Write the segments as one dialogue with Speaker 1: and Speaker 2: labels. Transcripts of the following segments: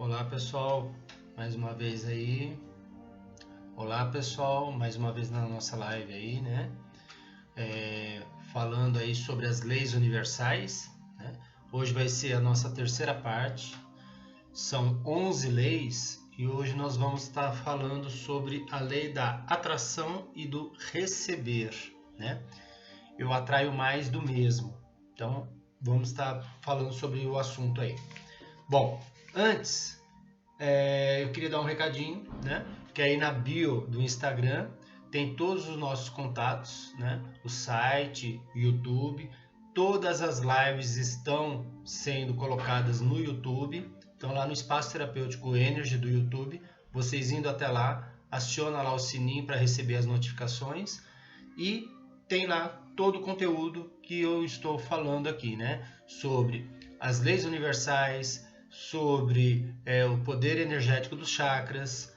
Speaker 1: Olá pessoal, mais uma vez aí. Olá pessoal, mais uma vez na nossa live aí, né? Falando aí sobre as leis universais, né? Hoje vai ser a nossa terceira parte. São 11 leis e hoje nós vamos estar falando sobre a lei da atração e do receber, né? Eu atraio mais do mesmo. Então, vamos estar falando sobre o assunto aí. Bom, antes, eu queria dar um recadinho, né? Que aí na bio do Instagram tem todos os nossos contatos, né? O site, YouTube, todas as lives estão sendo colocadas no YouTube. Então lá no Espaço Terapêutico Energy do YouTube, vocês indo até lá, aciona lá o sininho para receber as notificações e tem lá todo o conteúdo que eu estou falando aqui, né? Sobre as leis universais, sobre o poder energético dos chakras,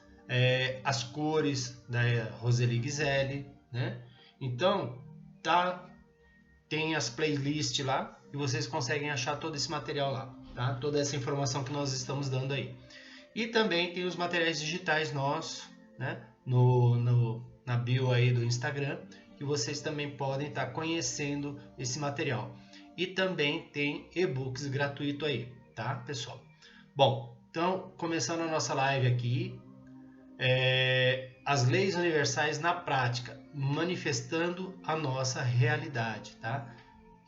Speaker 1: as cores da Roseli Ghiselli, né? Então, tem as playlists lá e vocês conseguem achar todo esse material lá, tá? Toda essa informação que nós estamos dando aí. E também tem os materiais digitais nossos, né? Na bio aí do Instagram, que vocês também podem estar conhecendo esse material. E também tem e-books gratuito aí, tá, pessoal? Bom, então, começando a nossa live aqui, as leis universais na prática, manifestando a nossa realidade, tá?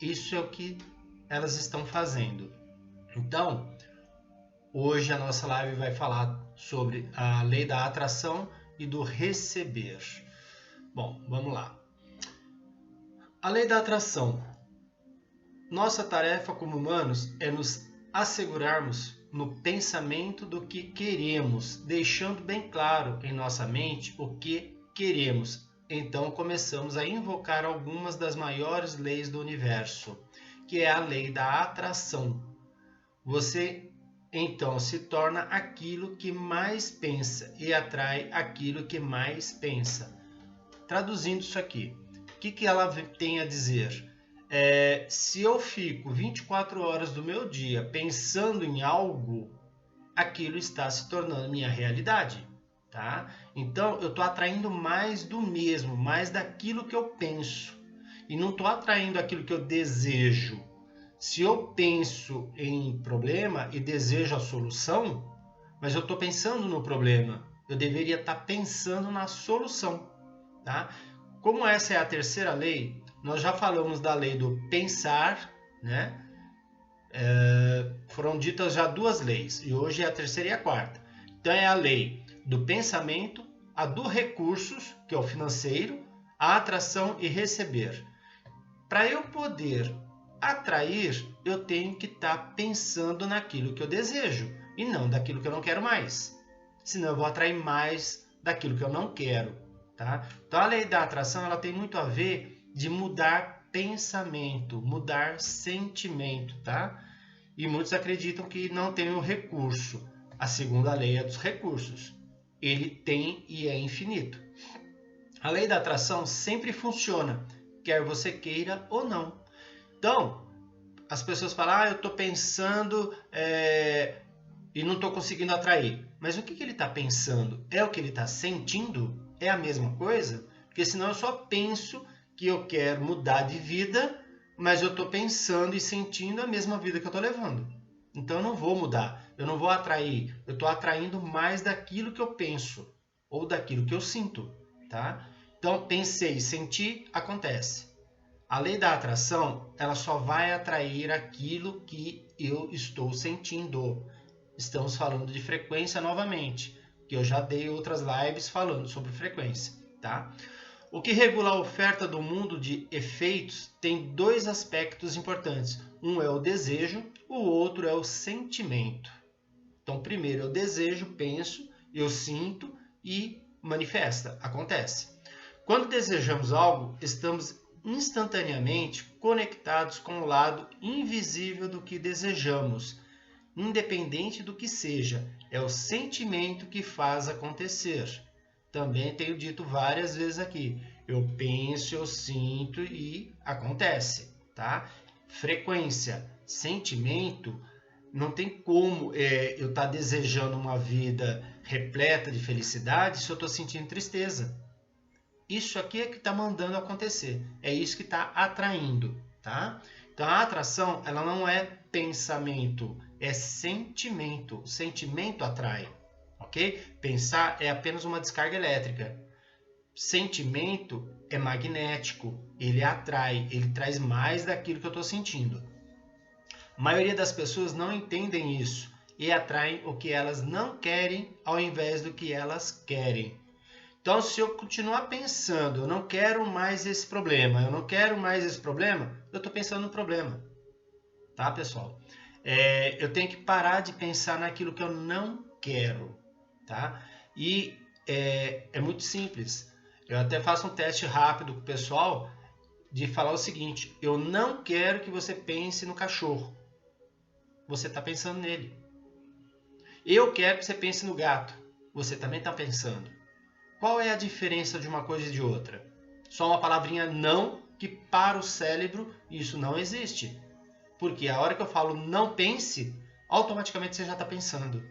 Speaker 1: Isso é o que elas estão fazendo. Então, hoje a nossa live vai falar sobre a lei da atração e do receber. Bom, vamos lá. A lei da atração. Nossa tarefa como humanos é nos assegurarmos no pensamento do que queremos, deixando bem claro em nossa mente o que queremos. Então começamos a invocar algumas das maiores leis do universo, que é a lei da atração. Você então se torna aquilo que mais pensa e atrai aquilo que mais pensa. Traduzindo isso aqui, o que ela tem a dizer? Se eu fico 24 horas do meu dia pensando em algo, aquilo está se tornando minha realidade, tá? Então, eu estou atraindo mais do mesmo, mais daquilo que eu penso. E não estou atraindo aquilo que eu desejo. Se eu penso em problema e desejo a solução, mas eu estou pensando no problema, eu deveria estar pensando na solução, tá? Como essa é a terceira lei, nós já falamos da lei do pensar, né? Foram ditas já duas leis, e hoje é a terceira e a quarta. Então é a lei do pensamento, a do recursos, que é o financeiro, a atração e receber. Para eu poder atrair, eu tenho que estar pensando naquilo que eu desejo, e não daquilo que eu não quero mais. Senão eu vou atrair mais daquilo que eu não quero, tá? Então a lei da atração ela tem muito a ver de mudar pensamento, mudar sentimento, tá? E muitos acreditam que não tem o recurso. A segunda lei é dos recursos. Ele tem e é infinito. A lei da atração sempre funciona, quer você queira ou não. Então, as pessoas falam, eu estou pensando e não estou conseguindo atrair. Mas o que ele está pensando? É o que ele está sentindo? É a mesma coisa? Porque senão eu só penso que eu quero mudar de vida, mas eu estou pensando e sentindo a mesma vida que eu estou levando. Então eu não vou mudar, eu não vou atrair, eu estou atraindo mais daquilo que eu penso ou daquilo que eu sinto, tá? Então pensei, senti, acontece. A lei da atração, ela só vai atrair aquilo que eu estou sentindo. Estamos falando de frequência novamente, que eu já dei outras lives falando sobre frequência, tá? O que regula a oferta do mundo de efeitos tem dois aspectos importantes. Um é o desejo, o outro é o sentimento. Então, primeiro eu desejo, penso, eu sinto e manifesta, acontece. Quando desejamos algo, estamos instantaneamente conectados com o lado invisível do que desejamos, independente do que seja. É o sentimento que faz acontecer. Também tenho dito várias vezes aqui, eu penso, eu sinto e acontece, tá? Frequência, sentimento Não tem como eu estar desejando uma vida repleta de felicidade se eu estou sentindo tristeza. Isso aqui é que está mandando acontecer. É isso que está atraindo, tá? Então a atração, ela não é pensamento, é sentimento. O sentimento atrai, ok? Pensar é apenas uma descarga elétrica. Sentimento é magnético, ele atrai, ele traz mais daquilo que eu estou sentindo. A maioria das pessoas não entendem isso e atraem o que elas não querem ao invés do que elas querem. Então, se eu continuar pensando, eu não quero mais esse problema, eu estou pensando no problema. Tá, pessoal? Eu tenho que parar de pensar naquilo que eu não quero. Tá? E é muito simples. Eu até faço um teste rápido com o pessoal de falar o seguinte: eu não quero que você pense no cachorro. Você está pensando nele. Eu quero que você pense no gato. Você também está pensando. Qual é a diferença de uma coisa e de outra? Só uma palavrinha não, que para o cérebro isso não existe. Porque a hora que eu falo não pense, automaticamente você já está pensando.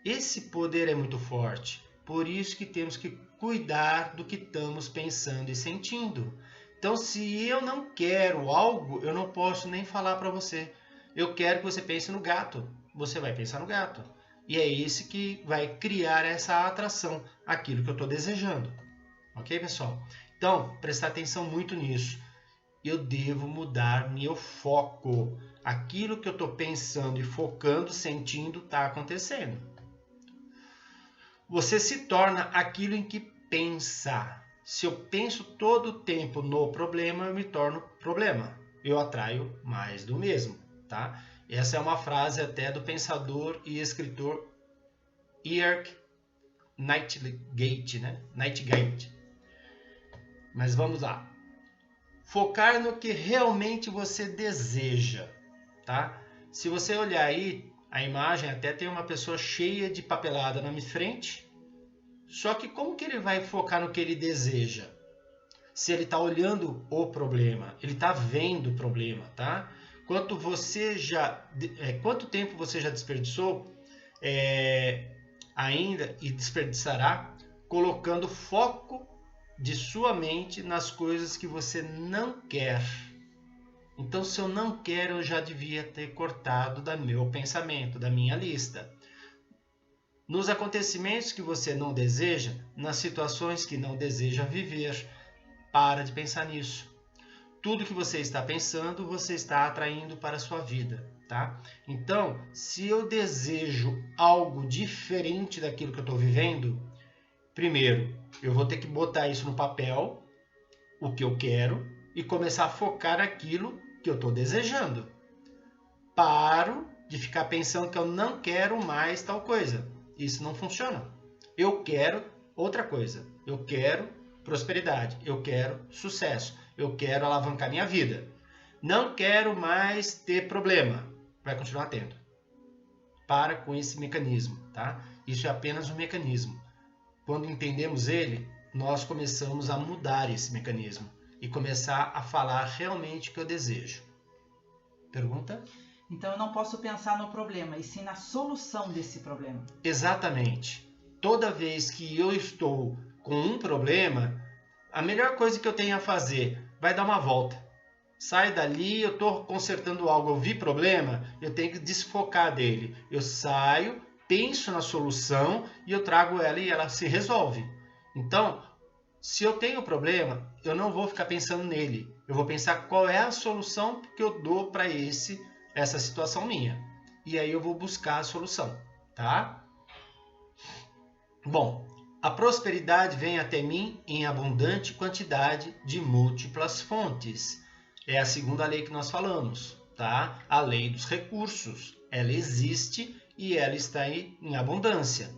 Speaker 1: Esse poder é muito forte. Por isso que temos que cuidar do que estamos pensando e sentindo. Então, se eu não quero algo, eu não posso nem falar para você. Eu quero que você pense no gato. Você vai pensar no gato. E é esse que vai criar essa atração, aquilo que eu estou desejando. Ok, pessoal? Então, prestar atenção muito nisso. Eu devo mudar meu foco. Aquilo que eu estou pensando e focando, sentindo, está acontecendo. Você se torna aquilo em que pensa. Se eu penso todo o tempo no problema, eu me torno problema. Eu atraio mais do mesmo. Tá? Essa é uma frase até do pensador e escritor Earl Nightingale, né? Nightingale. Mas vamos lá. Focar no que realmente você deseja, tá? Se você olhar aí, a imagem até tem uma pessoa cheia de papelada na minha frente. Só que como que ele vai focar no que ele deseja? Se ele está olhando o problema, ele está vendo o problema, tá? Quanto tempo você já desperdiçou ainda e desperdiçará colocando foco de sua mente nas coisas que você não quer. Então, se eu não quero, eu já devia ter cortado do meu pensamento, da minha lista. Nos acontecimentos que você não deseja, nas situações que não deseja viver, para de pensar nisso. Tudo que você está pensando, você está atraindo para a sua vida, tá? Então, se eu desejo algo diferente daquilo que eu estou vivendo, primeiro, eu vou ter que botar isso no papel, o que eu quero, e começar a focar naquilo que eu estou desejando. Paro de ficar pensando que eu não quero mais tal coisa. Isso não funciona. Eu quero outra coisa. Eu quero prosperidade. Eu quero sucesso. Eu quero alavancar minha vida. Não quero mais ter problema. Vai continuar tendo. Para com esse mecanismo, tá? Isso é apenas um mecanismo. Quando entendemos ele, nós começamos a mudar esse mecanismo e começar a falar realmente o que eu desejo. Pergunta?
Speaker 2: Então eu não posso pensar no problema, e sim na solução desse problema.
Speaker 1: Exatamente. Toda vez que eu estou com um problema, a melhor coisa que eu tenho a fazer vai dar uma volta. Sai dali, eu estou consertando algo, eu vi problema, eu tenho que desfocar dele. Eu saio, penso na solução e eu trago ela e ela se resolve. Então, se eu tenho problema, eu não vou ficar pensando nele. Eu vou pensar qual é a solução que eu dou para essa situação minha. E aí eu vou buscar a solução, tá? Bom, a prosperidade vem até mim em abundante quantidade de múltiplas fontes. É a segunda lei que nós falamos, tá? A lei dos recursos. Ela existe e ela está em abundância.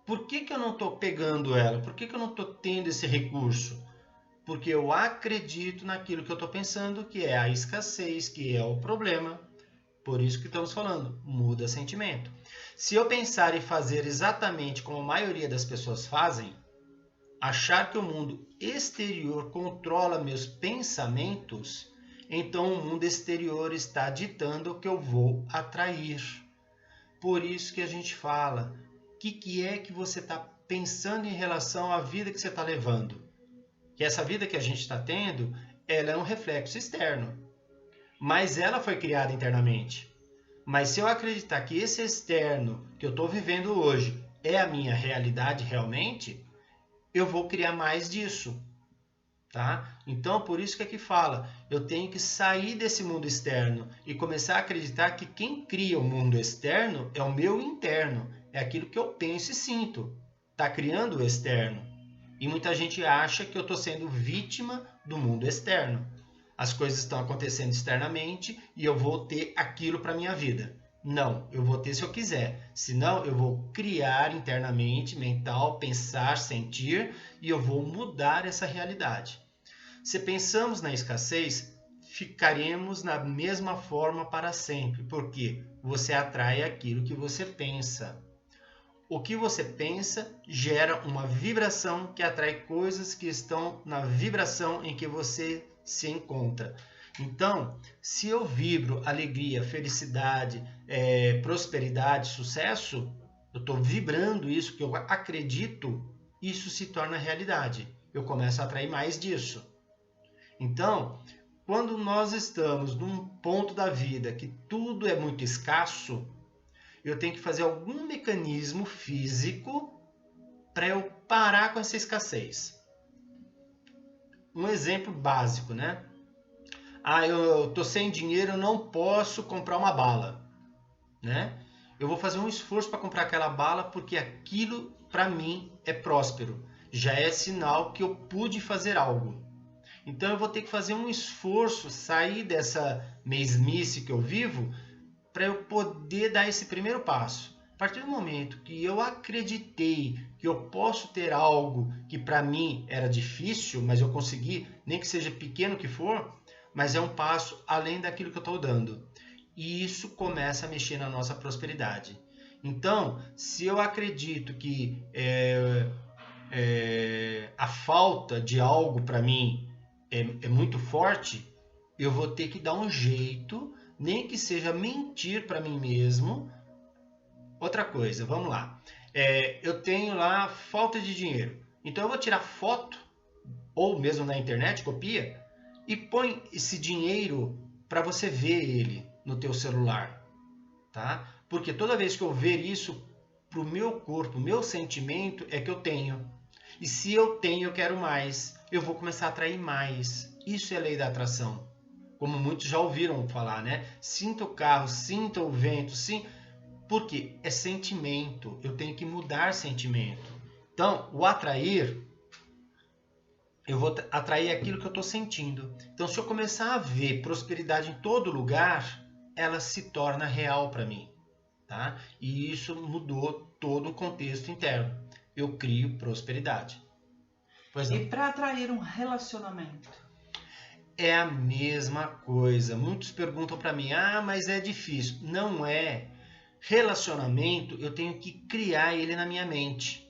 Speaker 1: Por que eu não estou pegando ela? Por que eu não estou tendo esse recurso? Porque eu acredito naquilo que eu estou pensando, que é a escassez, que é o problema. Por isso que estamos falando, muda sentimento. Se eu pensar e fazer exatamente como a maioria das pessoas fazem, achar que o mundo exterior controla meus pensamentos, então o mundo exterior está ditando o que eu vou atrair. Por isso que a gente fala, o que é que você está pensando em relação à vida que você está levando? Que essa vida que a gente está tendo, ela é um reflexo externo, mas ela foi criada internamente. Mas se eu acreditar que esse externo que eu estou vivendo hoje é a minha realidade realmente, eu vou criar mais disso. Tá? Então, por isso que aqui fala, eu tenho que sair desse mundo externo e começar a acreditar que quem cria o mundo externo é o meu interno, é aquilo que eu penso e sinto. Está criando o externo. E muita gente acha que eu estou sendo vítima do mundo externo. As coisas estão acontecendo externamente e eu vou ter aquilo para a minha vida. Não, eu vou ter se eu quiser. Senão, eu vou criar internamente, mental, pensar, sentir e eu vou mudar essa realidade. Se pensamos na escassez, ficaremos na mesma forma para sempre, porque você atrai aquilo que você pensa. O que você pensa gera uma vibração que atrai coisas que estão na vibração em que você se encontra. Então, se eu vibro alegria, felicidade, prosperidade, sucesso, eu estou vibrando isso, que eu acredito, isso se torna realidade. Eu começo a atrair mais disso. Então, quando nós estamos num ponto da vida que tudo é muito escasso, eu tenho que fazer algum mecanismo físico para eu parar com essa escassez. Um exemplo básico, né? Eu estou sem dinheiro, eu não posso comprar uma bala, né? Eu vou fazer um esforço para comprar aquela bala porque aquilo, para mim, é próspero. Já é sinal que eu pude fazer algo. Então eu vou ter que fazer um esforço, sair dessa mesmice que eu vivo, para eu poder dar esse primeiro passo. A partir do momento que eu acreditei que eu posso ter algo que para mim era difícil, mas eu consegui, nem que seja pequeno que for, mas é um passo além daquilo que eu estou dando. E isso começa a mexer na nossa prosperidade. Então, se eu acredito que a falta de algo para mim é muito forte, eu vou ter que dar um jeito, nem que seja mentir para mim mesmo. Outra coisa, vamos lá. Eu tenho lá falta de dinheiro. Então eu vou tirar foto, ou mesmo na internet, copia, e põe esse dinheiro para você ver ele no teu celular. Tá? Porque toda vez que eu ver isso, para o meu corpo, meu sentimento é que eu tenho. E se eu tenho, eu quero mais. Eu vou começar a atrair mais. Isso é a lei da atração. Como muitos já ouviram falar, né? Sinta o carro, sinta o vento, sim. Porque é sentimento. Eu tenho que mudar sentimento. Então, o atrair, eu vou atrair aquilo que eu estou sentindo. Então, se eu começar a ver prosperidade em todo lugar, ela se torna real para mim. Tá? E isso mudou todo o contexto interno. Eu crio prosperidade. Pois não.
Speaker 2: E para atrair um relacionamento?
Speaker 1: É a mesma coisa. Muitos perguntam para mim, mas é difícil. Não é. Relacionamento, eu tenho que criar ele na minha mente.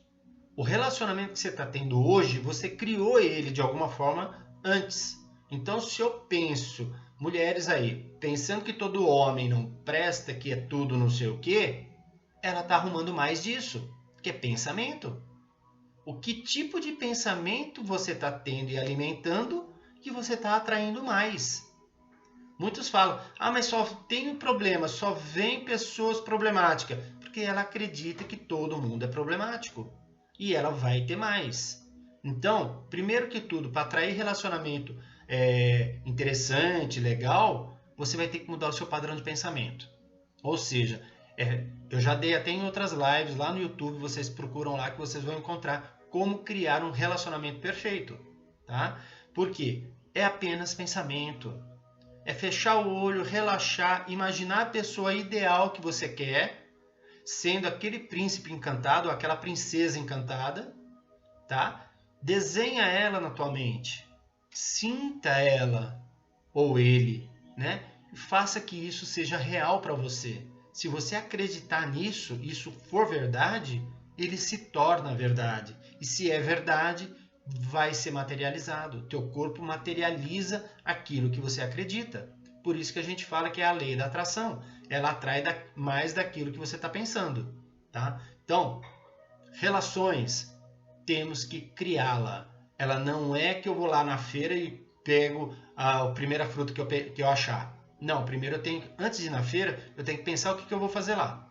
Speaker 1: O relacionamento que você está tendo hoje, você criou ele de alguma forma antes. Então, se eu penso, mulheres aí, pensando que todo homem não presta, que é tudo não sei o quê, ela está arrumando mais disso, que é pensamento. O que tipo de pensamento você está tendo e alimentando que você está atraindo mais? Muitos falam, mas só tenho problema, só vem pessoas problemáticas, porque ela acredita que todo mundo é problemático e ela vai ter mais. Então, primeiro que tudo, para atrair relacionamento interessante, legal, você vai ter que mudar o seu padrão de pensamento. Ou seja, eu já dei até em outras lives lá no YouTube, vocês procuram lá que vocês vão encontrar como criar um relacionamento perfeito. Tá? Por quê? É apenas pensamento. É fechar o olho, relaxar, imaginar a pessoa ideal que você quer, sendo aquele príncipe encantado, ou aquela princesa encantada, tá? Desenha ela na tua mente. Sinta ela ou ele, né? E faça que isso seja real para você. Se você acreditar nisso, isso for verdade, ele se torna verdade. E se é verdade, vai ser materializado. Teu corpo materializa aquilo que você acredita. Por isso que a gente fala que é a lei da atração. Ela atrai mais daquilo que você está pensando. Tá? Então, relações, temos que criá-la. Ela não é que eu vou lá na feira e pego a primeira fruta que eu achar. Não, primeiro antes de ir na feira, eu tenho que pensar o que eu vou fazer lá.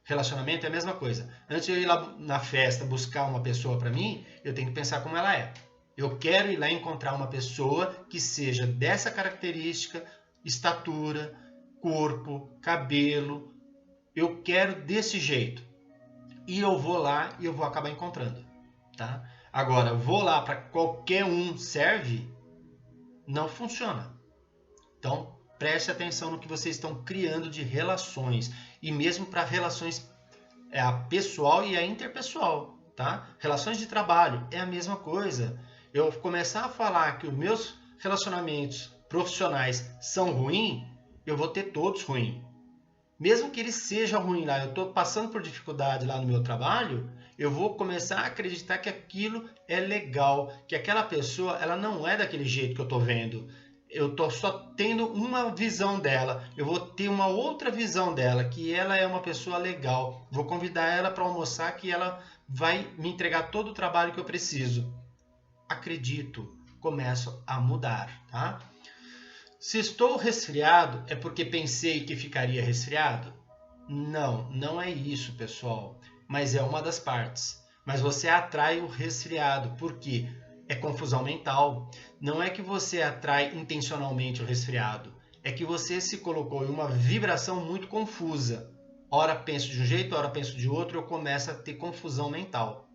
Speaker 1: Relacionamento é a mesma coisa. Antes de eu ir lá na festa buscar uma pessoa para mim, eu tenho que pensar como ela é. Eu quero ir lá encontrar uma pessoa que seja dessa característica, estatura, corpo, cabelo. Eu quero desse jeito. E eu vou lá e eu vou acabar encontrando. Tá? Agora, vou lá para qualquer um serve, não funciona. Então, preste atenção no que vocês estão criando de relações. E mesmo para relações a pessoal e a interpessoal. Tá? Relações de trabalho é a mesma coisa. Eu começar a falar que os meus relacionamentos profissionais são ruins, eu vou ter todos ruins. Mesmo que ele seja ruim lá, eu estou passando por dificuldade lá no meu trabalho, eu vou começar a acreditar que aquilo é legal, que aquela pessoa ela não é daquele jeito que eu estou vendo. Eu estou só tendo uma visão dela, eu vou ter uma outra visão dela, que ela é uma pessoa legal. Vou convidar ela para almoçar, que ela vai me entregar todo o trabalho que eu preciso. Acredito, começo a mudar, tá? Se estou resfriado, é porque pensei que ficaria resfriado? Não, não é isso, pessoal. Mas é uma das partes. Mas você atrai o resfriado. Por quê? É confusão mental. Não é que você atrai intencionalmente o resfriado. É que você se colocou em uma vibração muito confusa. Ora penso de um jeito, ora penso de outro, eu começo a ter confusão mental.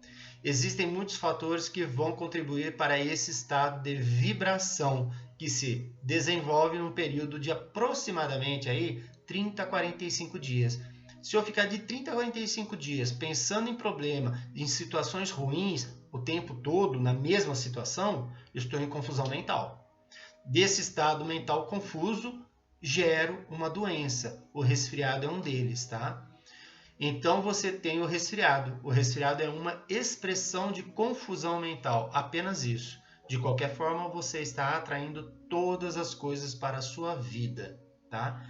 Speaker 1: Existem muitos fatores que vão contribuir para esse estado de vibração que se desenvolve num período de aproximadamente aí 30 a 45 dias. Se eu ficar de 30 a 45 dias pensando em problema, em situações ruins, o tempo todo, na mesma situação, eu estou em confusão mental. Desse estado mental confuso, gero uma doença. O resfriado é um deles, tá? Então você tem o resfriado. O resfriado é uma expressão de confusão mental, apenas isso. De qualquer forma, você está atraindo todas as coisas para a sua vida, tá?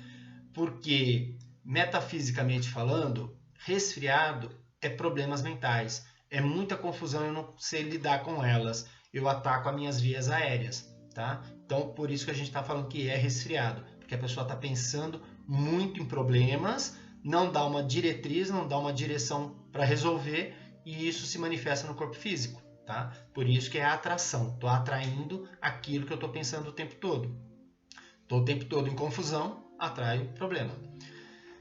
Speaker 1: Porque, metafisicamente falando, resfriado é problemas mentais. É muita confusão, eu não sei lidar com elas. Eu ataco as minhas vias aéreas, tá? Então, por isso que a gente está falando que é resfriado. Porque a pessoa está pensando muito em problemas, não dá uma diretriz, não dá uma direção para resolver, e isso se manifesta no corpo físico. Tá? Por isso que é a atração. Estou atraindo aquilo que eu estou pensando o tempo todo. Estou o tempo todo em confusão, atraio problema.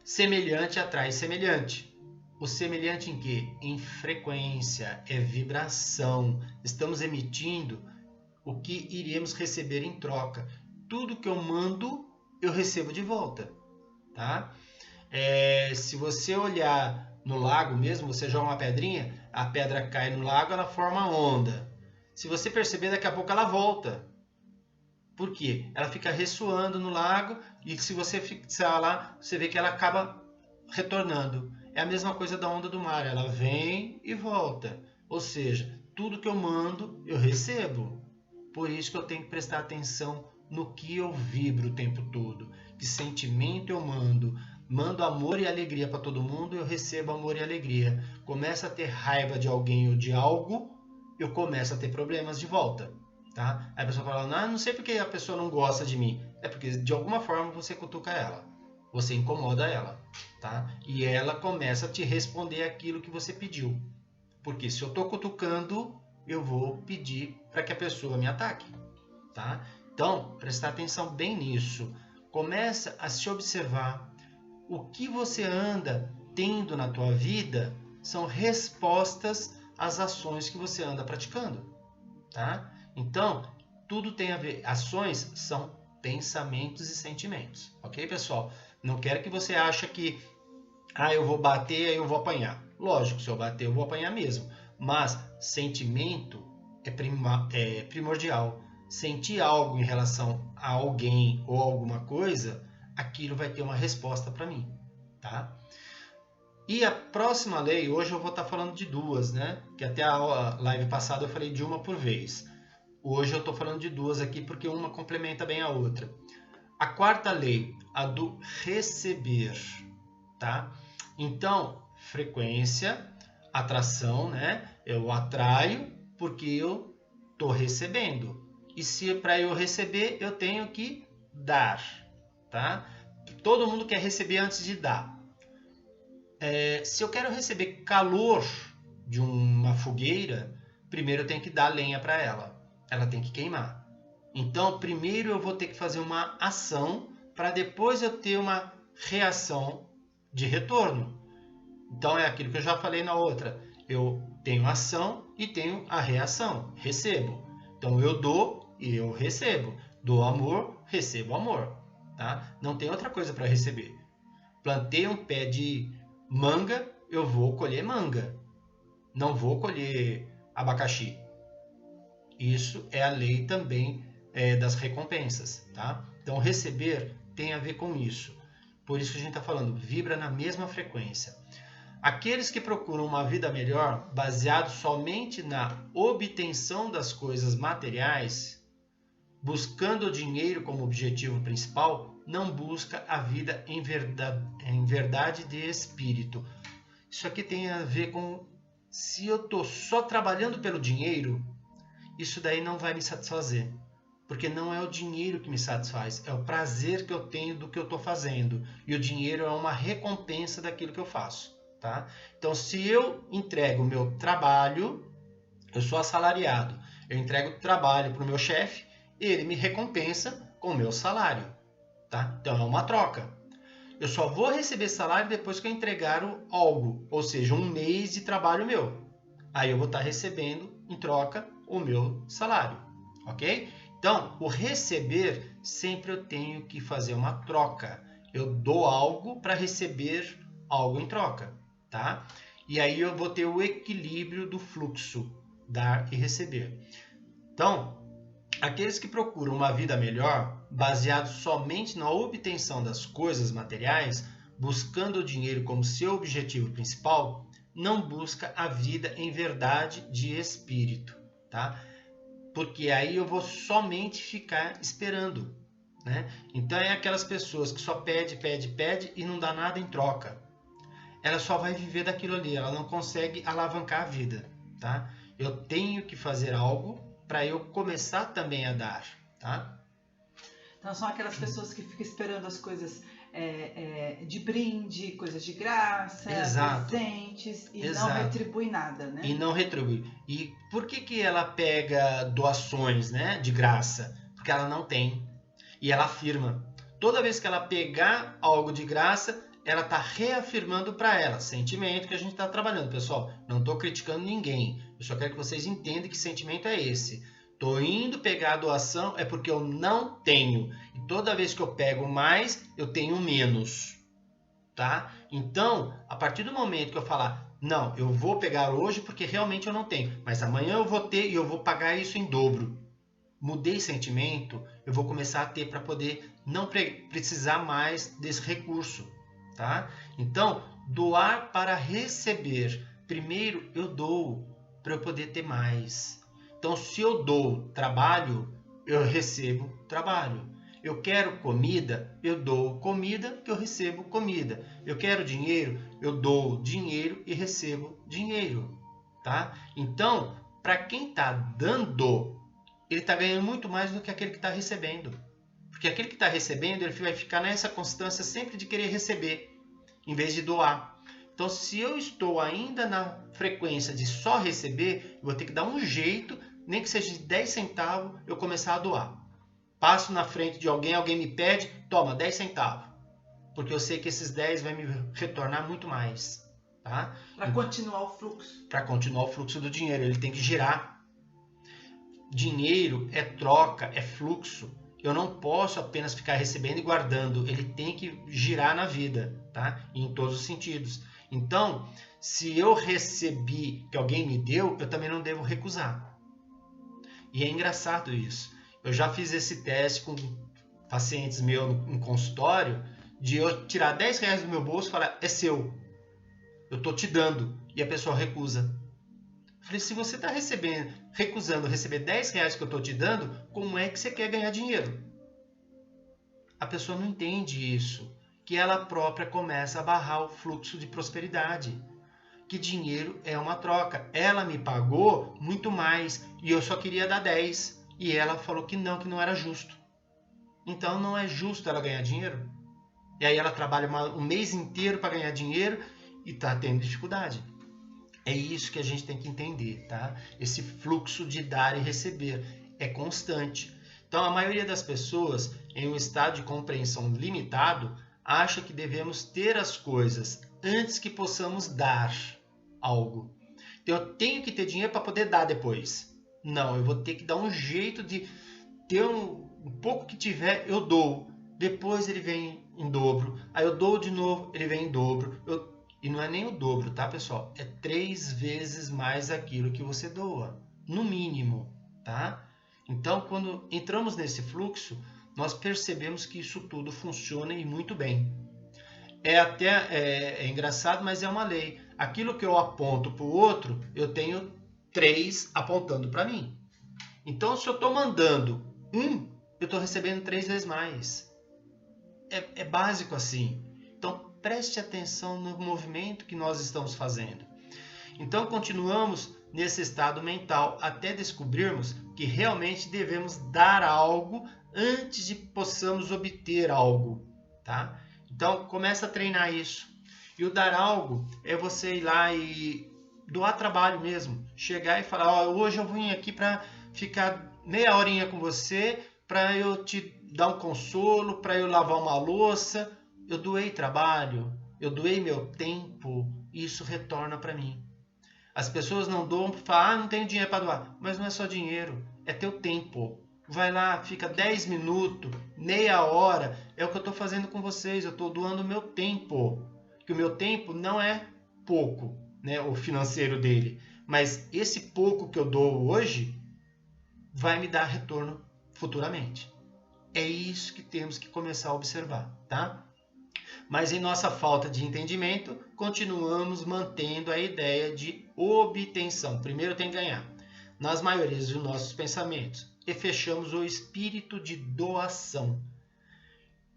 Speaker 1: Semelhante atrai semelhante. O semelhante em quê? Em frequência, é vibração. Estamos emitindo o que iremos receber em troca. Tudo que eu mando, eu recebo de volta. Tá? Se você olhar no lago mesmo, você joga uma pedrinha, a pedra cai no lago, ela forma onda. Se você perceber, daqui a pouco ela volta. Por quê? Ela fica ressoando no lago e se você fixar lá, você vê que ela acaba retornando. É a mesma coisa da onda do mar, ela vem e volta. Ou seja, tudo que eu mando, eu recebo. Por isso que eu tenho que prestar atenção no que eu vibro o tempo todo. Que sentimento eu mando. Mando amor e alegria para todo mundo, eu recebo amor e alegria. Começa a ter raiva de alguém ou de algo, eu começo a ter problemas de volta. Tá? Aí a pessoa fala, não sei porque a pessoa não gosta de mim. É porque de alguma forma você cutuca ela. Você incomoda ela. Tá? E ela começa a te responder aquilo que você pediu. Porque se eu estou cutucando, eu vou pedir para que a pessoa me ataque. Tá? Então, prestar atenção bem nisso. Começa a se observar. O que você anda tendo na tua vida são respostas às ações que você anda praticando, tá? Então, tudo tem a ver. Ações são pensamentos e sentimentos, ok, pessoal? Não quero que você ache que eu vou bater, aí eu vou apanhar. Lógico, se eu bater, eu vou apanhar mesmo. Mas sentimento é primordial. Sentir algo em relação a alguém ou alguma coisa, aquilo vai ter uma resposta para mim, tá? E a próxima lei, hoje eu vou estar falando de duas, né? Que até a live passada eu falei de uma por vez. Hoje eu estou falando de duas aqui porque uma complementa bem a outra. A quarta lei, a do receber, tá? Então, frequência, atração, né? Eu atraio porque eu estou recebendo. E se para eu receber, eu tenho que dar, tá? Todo mundo quer receber antes de dar. Se eu quero receber calor de uma fogueira, primeiro eu tenho que dar lenha para ela. Ela tem que queimar. Então, primeiro eu vou ter que fazer uma ação para depois eu ter uma reação de retorno. Então, é aquilo que eu já falei na outra. Eu tenho ação e tenho a reação. Recebo. Então, eu dou e eu recebo. Dou amor, recebo amor. Tá? Não tem outra coisa para receber. Plantei um pé de manga, eu vou colher manga. Não vou colher abacaxi. Isso é a lei também das recompensas, tá? Então, receber tem a ver com isso. Por isso que a gente está falando, vibra na mesma frequência. Aqueles que procuram uma vida melhor, baseado somente na obtenção das coisas materiais, buscando o dinheiro como objetivo principal, não busca a vida em verdade de espírito. Isso aqui tem a ver com, se eu estou só trabalhando pelo dinheiro, isso daí não vai me satisfazer. Porque não é o dinheiro que me satisfaz, é o prazer que eu tenho do que eu estou fazendo. E o dinheiro é uma recompensa daquilo que eu faço. Tá? Então, se eu entrego o meu trabalho, eu sou assalariado, eu entrego o trabalho para o meu chefe, ele me recompensa com o meu salário. Tá? Então, é uma troca. Eu só vou receber salário depois que eu entregar algo, ou seja, um mês de trabalho meu. Aí eu vou estar recebendo, em troca, o meu salário. Ok? Então, o receber, sempre eu tenho que fazer uma troca. Eu dou algo para receber algo em troca. Tá? E aí eu vou ter o equilíbrio do fluxo, dar e receber. Então, aqueles que procuram uma vida melhor, baseado somente na obtenção das coisas materiais, buscando o dinheiro como seu objetivo principal, não busca a vida em verdade de espírito, tá? Porque aí eu vou somente ficar esperando, né? Então é aquelas pessoas que só pede e não dá nada em troca. Ela só vai viver daquilo ali, ela não consegue alavancar a vida, tá? Eu tenho que fazer algo para eu começar também a dar, tá?
Speaker 2: Então são aquelas pessoas que ficam esperando as coisas de brinde, coisas de graça,
Speaker 1: Exato.
Speaker 2: presentes e
Speaker 1: Exato.
Speaker 2: não retribui nada, né?
Speaker 1: E não retribui. E por que ela pega doações, né, de graça? Porque ela não tem. E ela afirma. Toda vez que ela pegar algo de graça, ela está reafirmando para ela, sentimento que a gente está trabalhando, pessoal. Não estou criticando ninguém. Eu só quero que vocês entendam que sentimento é esse. Estou indo pegar a doação é porque eu não tenho. E toda vez que eu pego mais, eu tenho menos. Tá? Então, a partir do momento que eu falar, não, eu vou pegar hoje porque realmente eu não tenho, mas amanhã eu vou ter e eu vou pagar isso em dobro. Mudei sentimento, eu vou começar a ter para poder não precisar mais desse recurso. Tá? Então, doar para receber. Primeiro eu dou para eu poder ter mais. Então, se eu dou trabalho, eu recebo trabalho. Eu quero comida, eu dou comida que eu recebo comida. Eu quero dinheiro, eu dou dinheiro e recebo dinheiro. Tá? Então, para quem está dando, ele está ganhando muito mais do que aquele que está recebendo. Porque aquele que está recebendo, ele vai ficar nessa constância sempre de querer receber, em vez de doar. Então, se eu estou ainda na frequência de só receber, eu vou ter que dar um jeito, nem que seja de 10 centavos, eu começar a doar. Passo na frente de alguém, alguém me pede, toma, 10 centavos. Porque eu sei que esses 10 vai me retornar muito mais. Tá?
Speaker 2: Para continuar o fluxo.
Speaker 1: Para continuar o fluxo do dinheiro, ele tem que girar. Dinheiro é troca, é fluxo. Eu não posso apenas ficar recebendo e guardando. Ele tem que girar na vida, tá? Em todos os sentidos. Então, se eu recebi que alguém me deu, eu também não devo recusar. E é engraçado isso. Eu já fiz esse teste com pacientes meus no consultório, de eu tirar 10 reais do meu bolso e falar, é seu. eu estou te dando, e a pessoa recusa. Eu falei, se você está recusando receber 10 reais que eu estou te dando, como é que você quer ganhar dinheiro? A pessoa não entende isso, que ela própria começa a barrar o fluxo de prosperidade, que dinheiro é uma troca. Ela me pagou muito mais e eu só queria dar 10 e ela falou que não era justo. Então não é justo ela ganhar dinheiro. E aí ela trabalha um mês inteiro para ganhar dinheiro e está tendo dificuldade. É isso que a gente tem que entender, tá? Esse fluxo de dar e receber é constante. Então, a maioria das pessoas, em um estado de compreensão limitado, acha que devemos ter as coisas antes que possamos dar algo. Então, eu tenho que ter dinheiro para poder dar depois. Não, eu vou ter que dar um jeito de ter um pouco que tiver, eu dou. Depois ele vem em dobro. Aí eu dou de novo, ele vem em dobro. E não é nem o dobro, tá, pessoal? É 3 vezes mais aquilo que você doa, no mínimo, tá? Então, quando entramos nesse fluxo, nós percebemos que isso tudo funciona e muito bem. É engraçado, mas é uma lei. Aquilo que eu aponto para o outro, eu tenho 3 apontando para mim. Então, se eu estou mandando 1, eu estou recebendo 3 vezes mais. É básico assim. Então, preste atenção no movimento que nós estamos fazendo. Então, continuamos nesse estado mental até descobrirmos que realmente devemos dar algo antes de possamos obter algo, tá? Então, começa a treinar isso. E o dar algo é você ir lá e doar trabalho mesmo. Chegar e falar, hoje eu vim aqui para ficar meia horinha com você, para eu te dar um consolo, para eu lavar uma louça. Eu doei trabalho, eu doei meu tempo, e isso retorna para mim. As pessoas não doam para falar, não tenho dinheiro para doar. Mas não é só dinheiro, é teu tempo. Vai lá, fica 10 minutos, meia hora, é o que eu estou fazendo com vocês, eu estou doando o meu tempo. Que o meu tempo não é pouco, né, o financeiro dele. Mas esse pouco que eu dou hoje vai me dar retorno futuramente. É isso que temos que começar a observar, tá? Mas em nossa falta de entendimento, continuamos mantendo a ideia de obtenção. Primeiro tem que ganhar, nas maiorias dos nossos pensamentos, e fechamos o espírito de doação.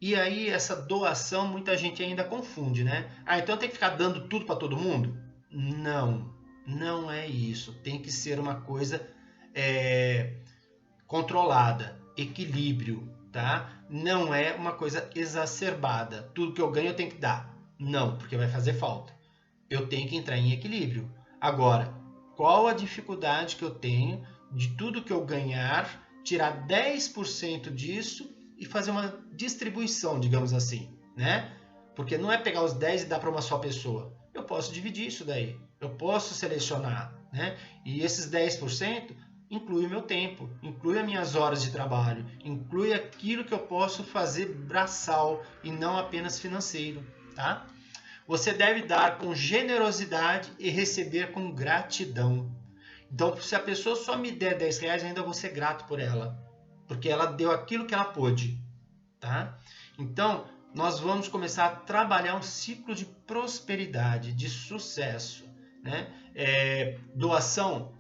Speaker 1: E aí essa doação muita gente ainda confunde, né? Então tem que ficar dando tudo para todo mundo? Não, não é isso. Tem que ser uma coisa controlada, equilíbrio, tá? Não é uma coisa exacerbada. Tudo que eu ganho eu tenho que dar. Não, porque vai fazer falta. Eu tenho que entrar em equilíbrio. Agora, qual a dificuldade que eu tenho de tudo que eu ganhar, tirar 10% disso e fazer uma distribuição, digamos assim, né? Porque não é pegar os 10 e dar para uma só pessoa. Eu posso dividir isso daí. Eu posso selecionar, né? E esses 10% inclui o meu tempo, inclui as minhas horas de trabalho, inclui aquilo que eu posso fazer braçal e não apenas financeiro, tá? Você deve dar com generosidade e receber com gratidão. Então, se a pessoa só me der 10 reais, ainda vou ser grato por ela, porque ela deu aquilo que ela pôde, tá? Então, nós vamos começar a trabalhar um ciclo de prosperidade, de sucesso, né? Doação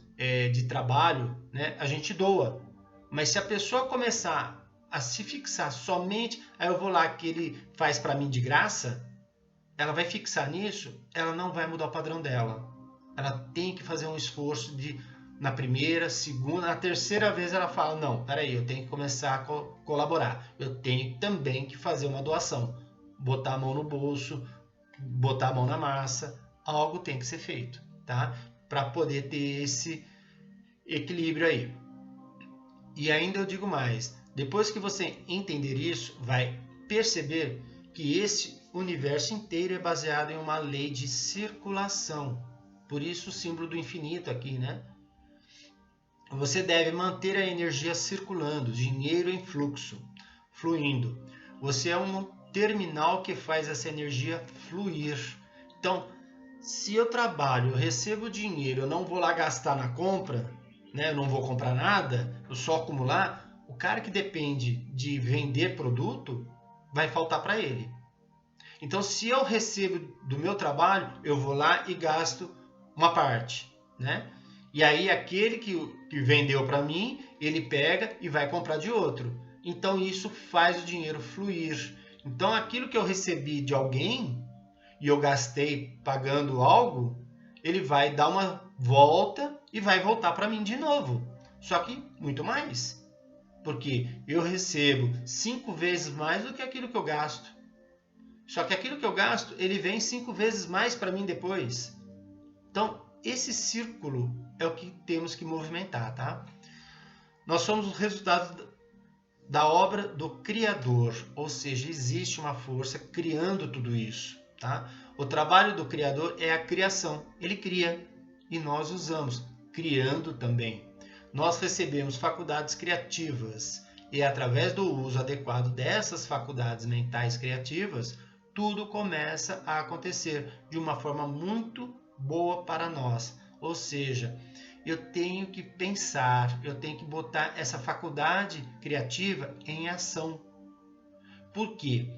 Speaker 1: de trabalho, né? A gente doa, mas se a pessoa começar a se fixar somente, aí eu vou lá que ele faz para mim de graça, ela vai fixar nisso, ela não vai mudar o padrão dela. Ela tem que fazer um esforço na primeira, segunda, na terceira vez ela fala, não, peraí, eu tenho que começar a colaborar. Eu tenho também que fazer uma doação. Botar a mão no bolso, botar a mão na massa, algo tem que ser feito, tá? Para poder ter esse equilíbrio aí. E ainda eu digo mais, depois que você entender isso, vai perceber que esse universo inteiro é baseado em uma lei de circulação. Por isso o símbolo do infinito aqui, né? Você deve manter a energia circulando, dinheiro em fluxo, fluindo. Você é um terminal que faz essa energia fluir. Então, se eu trabalho, eu recebo dinheiro, eu não vou lá gastar na compra, né? Eu não vou comprar nada, eu só acumular, o cara que depende de vender produto, vai faltar para ele. Então, se eu recebo do meu trabalho, eu vou lá e gasto uma parte, né? E aí aquele que vendeu para mim, ele pega e vai comprar de outro. Então isso faz o dinheiro fluir. Então aquilo que eu recebi de alguém e eu gastei pagando algo, ele vai dar uma volta e vai voltar para mim de novo. Só que muito mais. Porque eu recebo 5 vezes mais do que aquilo que eu gasto. Só que aquilo que eu gasto, ele vem 5 vezes mais para mim depois. Então, esse círculo é o que temos que movimentar, tá? Nós somos o resultado da obra do Criador, ou seja, existe uma força criando tudo isso, tá? O trabalho do Criador é a criação. Ele cria e nós usamos, criando também. Nós recebemos faculdades criativas e através do uso adequado dessas faculdades mentais criativas, tudo começa a acontecer de uma forma muito boa para nós. Ou seja, eu tenho que pensar, eu tenho que botar essa faculdade criativa em ação. Por quê?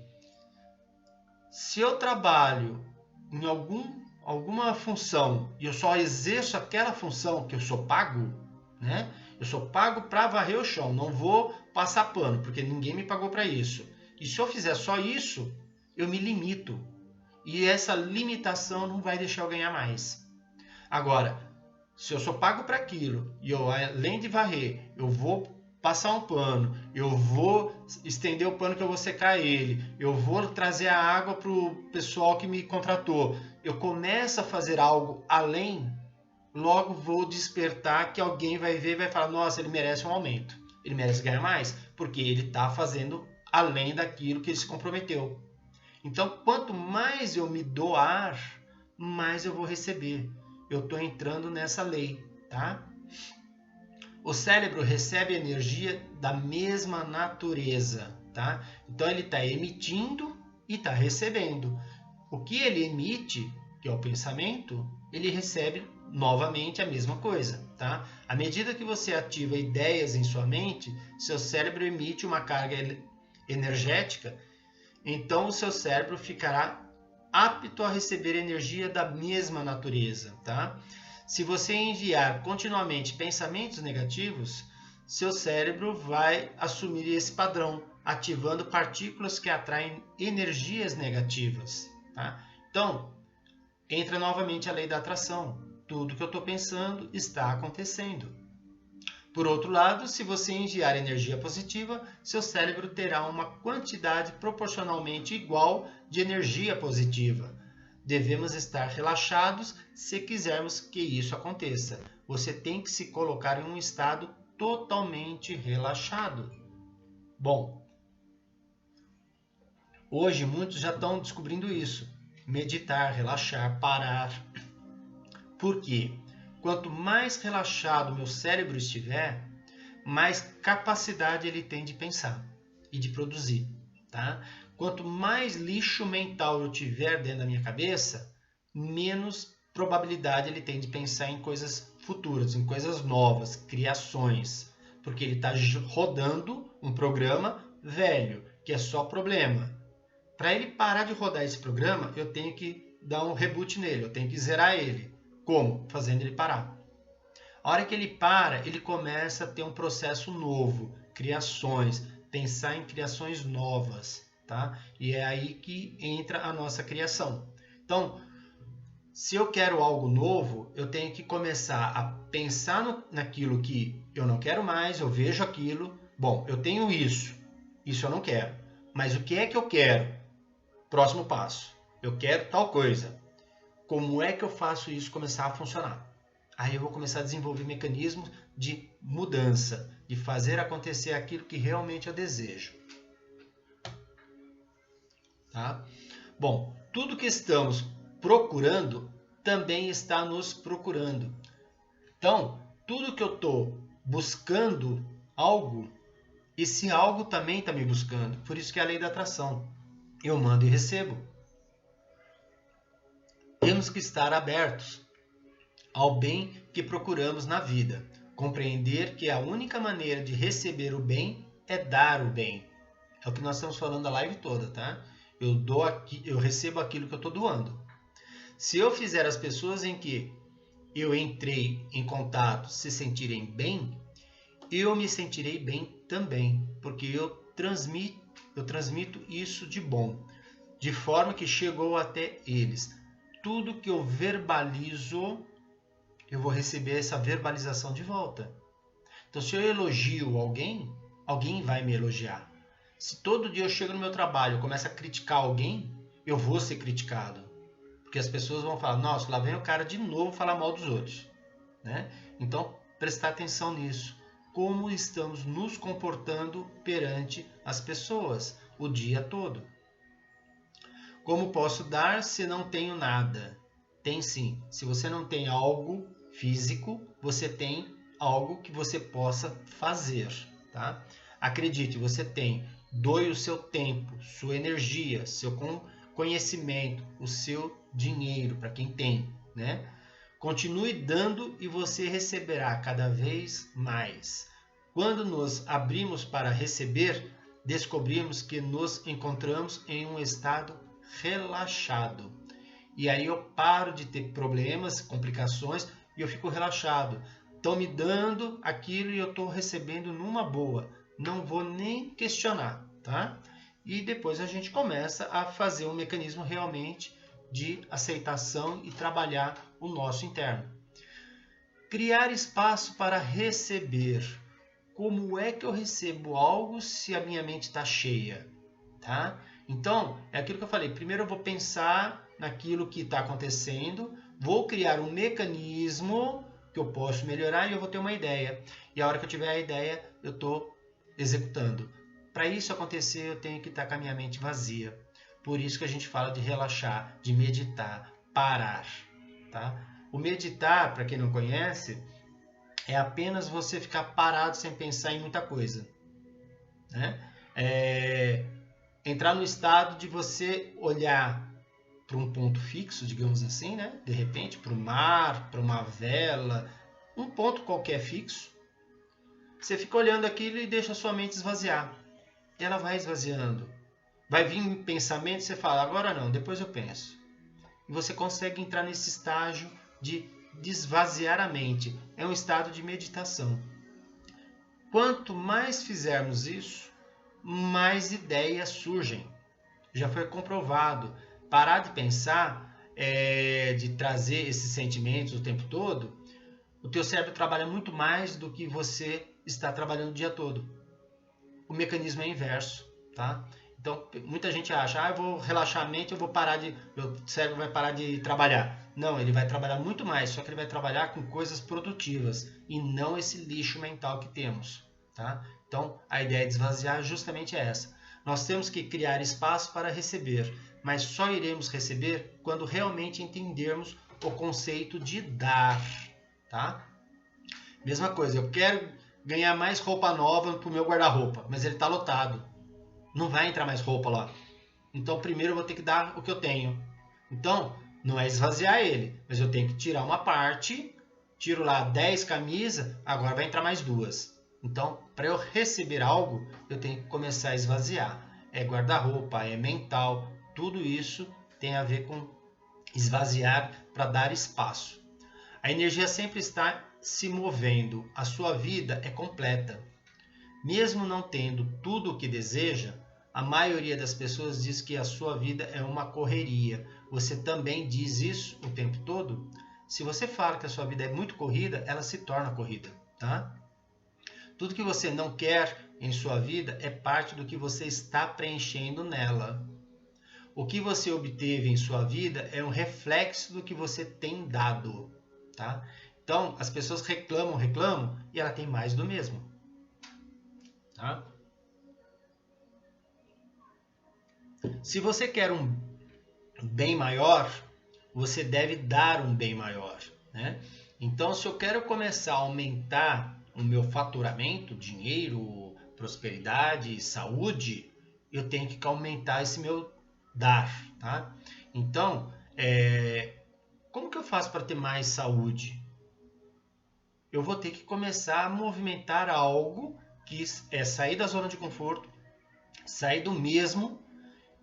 Speaker 1: Se eu trabalho em alguma função e eu só exerço aquela função que eu sou pago, né? Eu sou pago para varrer o chão, não vou passar pano, porque ninguém me pagou para isso. E se eu fizer só isso, eu me limito. E essa limitação não vai deixar eu ganhar mais. Agora, se eu sou pago para aquilo e eu, além de varrer, eu vou passar um pano, eu vou estender o pano que eu vou secar ele, eu vou trazer a água para o pessoal que me contratou, eu começo a fazer algo além, logo vou despertar que alguém vai ver e vai falar, nossa, ele merece um aumento, ele merece ganhar mais, porque ele está fazendo além daquilo que ele se comprometeu. Então, quanto mais eu me doar, mais eu vou receber. Eu estou entrando nessa lei, tá? O cérebro recebe energia da mesma natureza, tá? Então ele está emitindo e está recebendo. O que ele emite, que é o pensamento, ele recebe novamente a mesma coisa, tá? À medida que você ativa ideias em sua mente, seu cérebro emite uma carga energética, então o seu cérebro ficará apto a receber energia da mesma natureza, tá? Se você enviar continuamente pensamentos negativos, seu cérebro vai assumir esse padrão, ativando partículas que atraem energias negativas, tá? Então, entra novamente a lei da atração. Tudo que eu estou pensando está acontecendo. Por outro lado, se você enviar energia positiva, seu cérebro terá uma quantidade proporcionalmente igual de energia positiva. Devemos estar relaxados se quisermos que isso aconteça. Você tem que se colocar em um estado totalmente relaxado. Bom, hoje muitos já estão descobrindo isso. Meditar, relaxar, parar. Por quê? Quanto mais relaxado meu cérebro estiver, mais capacidade ele tem de pensar e de produzir, tá? Quanto mais lixo mental eu tiver dentro da minha cabeça, menos probabilidade ele tem de pensar em coisas futuras, em coisas novas, criações, porque ele está rodando um programa velho, que é só problema. Para ele parar de rodar esse programa, eu tenho que dar um reboot nele, eu tenho que zerar ele. Como? Fazendo ele parar. A hora que ele para, ele começa a ter um processo novo, criações, pensar em criações novas, tá? E é aí que entra a nossa criação. Então, se eu quero algo novo, eu tenho que começar a pensar naquilo que eu não quero mais, eu vejo aquilo, bom, eu tenho isso eu não quero, mas o que é que eu quero? Próximo passo, eu quero tal coisa. Como é que eu faço isso começar a funcionar? Aí eu vou começar a desenvolver mecanismos de mudança, de fazer acontecer aquilo que realmente eu desejo. Tá? Bom, tudo que estamos procurando também está nos procurando. Então, tudo que eu estou buscando algo, esse algo também está me buscando. Por isso que é a lei da atração. Eu mando e recebo. Temos que estar abertos ao bem que procuramos na vida. Compreender que a única maneira de receber o bem é dar o bem. É o que nós estamos falando a live toda, tá? eu recebo aquilo que eu estou doando. Se eu fizer as pessoas em que eu entrei em contato se sentirem bem, eu me sentirei bem também, porque eu transmito isso de bom, de forma que chegou até eles. Tudo que eu verbalizo, eu vou receber essa verbalização de volta. Então, se eu elogio alguém, alguém vai me elogiar. Se todo dia eu chego no meu trabalho e começo a criticar alguém, eu vou ser criticado. Porque as pessoas vão falar, nossa, lá vem o cara de novo falar mal dos outros. Né? Então, prestar atenção nisso. Como estamos nos comportando perante as pessoas o dia todo. Como posso dar se não tenho nada? Tem sim. Se você não tem algo físico, você tem algo que você possa fazer. Tá? Acredite, você tem. Doe o seu tempo, sua energia, seu conhecimento, o seu dinheiro, para quem tem. Né? Continue dando e você receberá cada vez mais. Quando nos abrimos para receber, descobrimos que nos encontramos em um estado relaxado. E aí eu paro de ter problemas, complicações e eu fico relaxado. Estão me dando aquilo e eu estou recebendo numa boa. Não vou nem questionar, tá? E depois a gente começa a fazer um mecanismo realmente de aceitação e trabalhar o nosso interno. Criar espaço para receber. Como é que eu recebo algo se a minha mente está cheia? Tá? Então, é aquilo que eu falei. Primeiro eu vou pensar naquilo que está acontecendo, vou criar um mecanismo que eu posso melhorar e eu vou ter uma ideia. E a hora que eu tiver a ideia, eu estou executando. Para isso acontecer, eu tenho que estar com a minha mente vazia. Por isso que a gente fala de relaxar, de meditar, parar. Tá? O meditar, para quem não conhece, é apenas você ficar parado sem pensar em muita coisa. Né? Entrar no estado de você olhar para um ponto fixo, digamos assim, né? De repente, para o mar, para uma vela, um ponto qualquer fixo. Você fica olhando aquilo e deixa a sua mente esvaziar. E ela vai esvaziando. Vai vir um pensamento e você fala, agora não, depois eu penso. E você consegue entrar nesse estágio de esvaziar a mente. É um estado de meditação. Quanto mais fizermos isso, mais ideias surgem. Já foi comprovado. Parar de pensar, de trazer esses sentimentos o tempo todo, o teu cérebro trabalha muito mais do que você está trabalhando o dia todo. O mecanismo é inverso, tá? Então, muita gente acha, eu vou relaxar a mente, meu cérebro vai parar de trabalhar. Não, ele vai trabalhar muito mais, só que ele vai trabalhar com coisas produtivas e não esse lixo mental que temos, tá? Então, a ideia de esvaziar é justamente essa. Nós temos que criar espaço para receber, mas só iremos receber quando realmente entendermos o conceito de dar, tá? Mesma coisa, eu quero ganhar mais roupa nova para o meu guarda-roupa, mas ele está lotado. Não vai entrar mais roupa lá. Então, primeiro eu vou ter que dar o que eu tenho. Então, não é esvaziar ele, mas eu tenho que tirar uma parte, tiro lá 10 camisas, agora vai entrar mais 2. Então, para eu receber algo, eu tenho que começar a esvaziar. É guarda-roupa, é mental, tudo isso tem a ver com esvaziar para dar espaço. A energia sempre está se movendo, a sua vida é completa. Mesmo não tendo tudo o que deseja, a maioria das pessoas diz que a sua vida é uma correria. Você também diz isso o tempo todo? Se você fala que a sua vida é muito corrida, ela se torna corrida, tá? Tudo que você não quer em sua vida é parte do que você está preenchendo nela. O que você obteve em sua vida é um reflexo do que você tem dado, tá? Então, as pessoas reclamam e ela tem mais do mesmo. Tá? Se você quer um bem maior, você deve dar um bem maior. Né? Então, se eu quero começar a aumentar o meu faturamento, dinheiro, prosperidade, saúde, eu tenho que aumentar esse meu dar. Tá? Então, como que eu faço para ter mais saúde? Eu vou ter que começar a movimentar algo que é sair da zona de conforto, sair do mesmo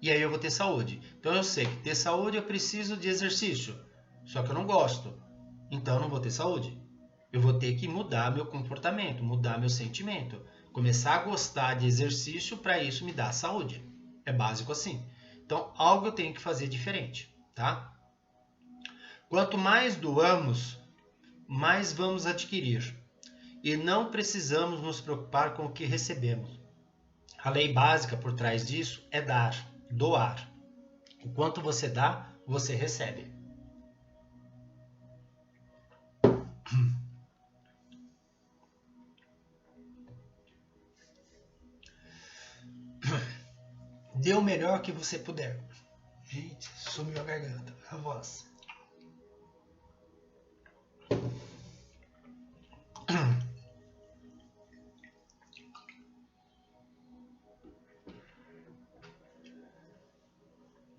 Speaker 1: e aí eu vou ter saúde. Então eu sei que ter saúde eu preciso de exercício, só que eu não gosto, então eu não vou ter saúde. Eu vou ter que mudar meu comportamento, mudar meu sentimento, começar a gostar de exercício para isso me dar saúde. É básico assim. Então algo eu tenho que fazer diferente, tá? Quanto mais doamos, mais vamos adquirir. E não precisamos nos preocupar com o que recebemos. A lei básica por trás disso é dar, doar. O quanto você dá, você recebe. Dê o melhor que você puder. Gente, sumiu a garganta, a voz.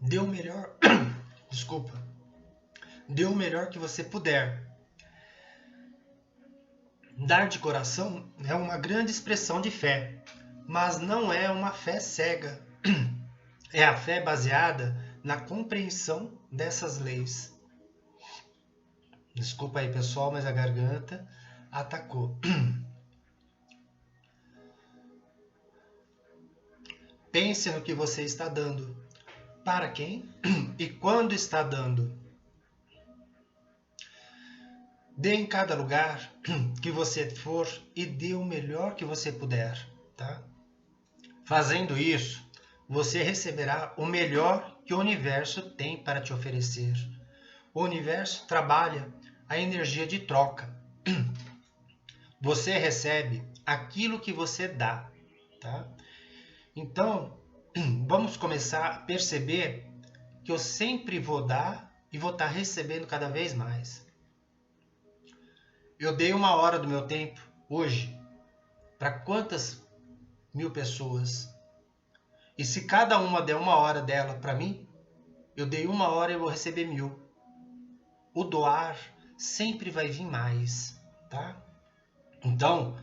Speaker 1: Dê o melhor. Desculpa. Dê o melhor que você puder. Dar de coração é uma grande expressão de fé, mas não é uma fé cega. É a fé baseada na compreensão dessas leis. Desculpa aí, pessoal, mas a garganta atacou. Pense no que você está dando. Para quem e quando está dando. Dê em cada lugar que você for e dê o melhor que você puder, tá? Fazendo isso, você receberá o melhor que o universo tem para te oferecer. O universo trabalha a energia de troca. Você recebe aquilo que você dá, tá? Então, vamos começar a perceber que eu sempre vou dar e vou estar recebendo cada vez mais. Eu dei 1 hora do meu tempo hoje para quantas mil pessoas? E se cada uma der 1 hora dela para mim, eu dei 1 hora e eu vou receber 1000. O doar sempre vai vir mais, tá? Então,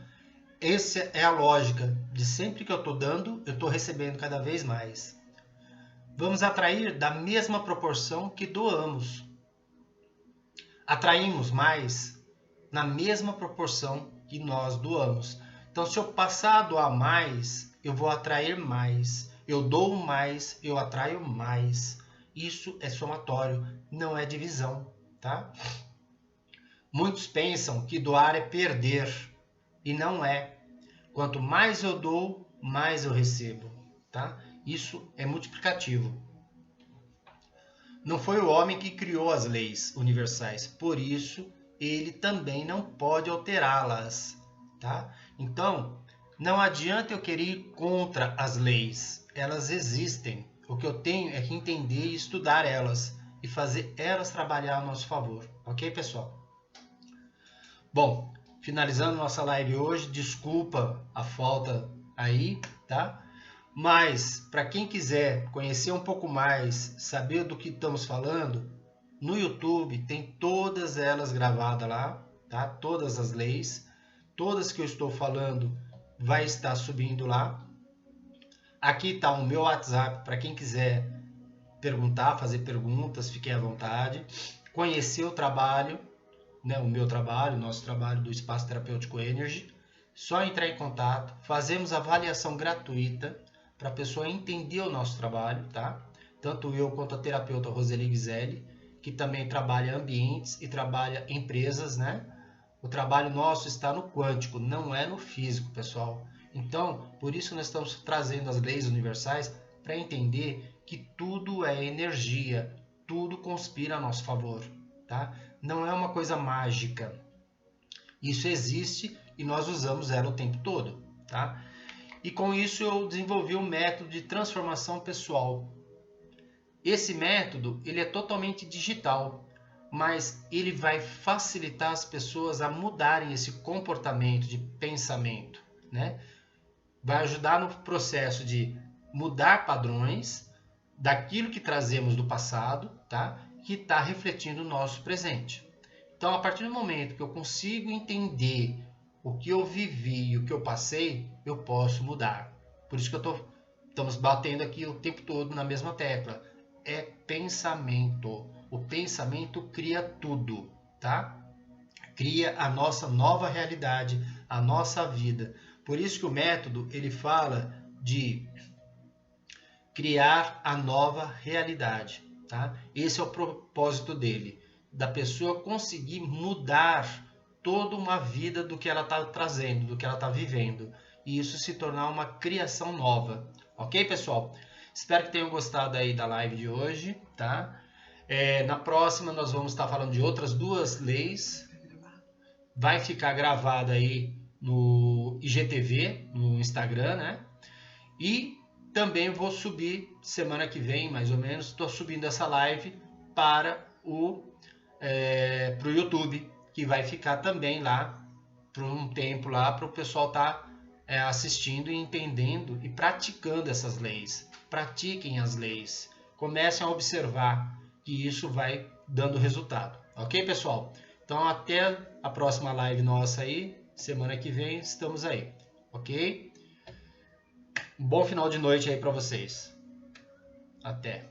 Speaker 1: essa é a lógica de sempre que eu estou dando, eu estou recebendo cada vez mais. Vamos atrair da mesma proporção que doamos. Atraímos mais na mesma proporção que nós doamos. Então, se eu passar a doar mais, eu vou atrair mais. Eu dou mais, eu atraio mais. Isso é somatório, não é divisão, tá? Muitos pensam que doar é perder, e não é. Quanto mais eu dou, mais eu recebo, tá? Isso é multiplicativo. Não foi o homem que criou as leis universais, por isso ele também não pode alterá-las, tá? Então, não adianta eu querer ir contra as leis, elas existem. O que eu tenho é que entender e estudar elas e fazer elas trabalhar a nosso favor, ok, pessoal? Bom, finalizando nossa live hoje, desculpa a falta aí, tá? Mas, para quem quiser conhecer um pouco mais, saber do que estamos falando, no YouTube tem todas elas gravadas lá, tá? Todas as leis, todas que eu estou falando vai estar subindo lá. Aqui está o meu WhatsApp para quem quiser perguntar, fazer perguntas, fiquem à vontade. Conhecer o trabalho, né? O meu trabalho, o nosso trabalho do Espaço Terapêutico Energy. Só entrar em contato, fazemos avaliação gratuita para a pessoa entender o nosso trabalho, tá? Tanto eu quanto a terapeuta Roseli Ghiselli, que também trabalha ambientes e trabalha empresas, né? O trabalho nosso está no quântico, não é no físico, pessoal. Então, por isso nós estamos trazendo as leis universais para entender que tudo é energia, tudo conspira a nosso favor, tá? Não é uma coisa mágica. Isso existe e nós usamos ela o tempo todo, tá? E com isso eu desenvolvi um método de transformação pessoal. Esse método, ele é totalmente digital, mas ele vai facilitar as pessoas a mudarem esse comportamento de pensamento, né? Vai ajudar no processo de mudar padrões daquilo que trazemos do passado, tá? Que está refletindo o nosso presente. Então, a partir do momento que eu consigo entender o que eu vivi e o que eu passei, eu posso mudar. Por isso que eu estou Estamos batendo aqui o tempo todo na mesma tecla. É pensamento. O pensamento cria tudo, tá? Cria a nossa nova realidade, a nossa vida. Por isso que o método, ele fala de criar a nova realidade, tá? Esse é o propósito dele, da pessoa conseguir mudar toda uma vida do que ela está trazendo, do que ela está vivendo, e isso se tornar uma criação nova. Ok, pessoal? Espero que tenham gostado aí da live de hoje, tá? Na próxima nós vamos estar falando de outras 2 leis. Vai ficar gravado aí no IGTV, no Instagram, né? E também vou subir semana que vem, mais ou menos, estou subindo essa live para o pro YouTube, que vai ficar também lá por um tempo lá para o pessoal estar assistindo e entendendo e praticando essas leis. Pratiquem as leis, comecem a observar que isso vai dando resultado, ok, pessoal? Então até a próxima live nossa aí, semana que vem estamos aí, ok? Um bom final de noite aí para vocês. Até.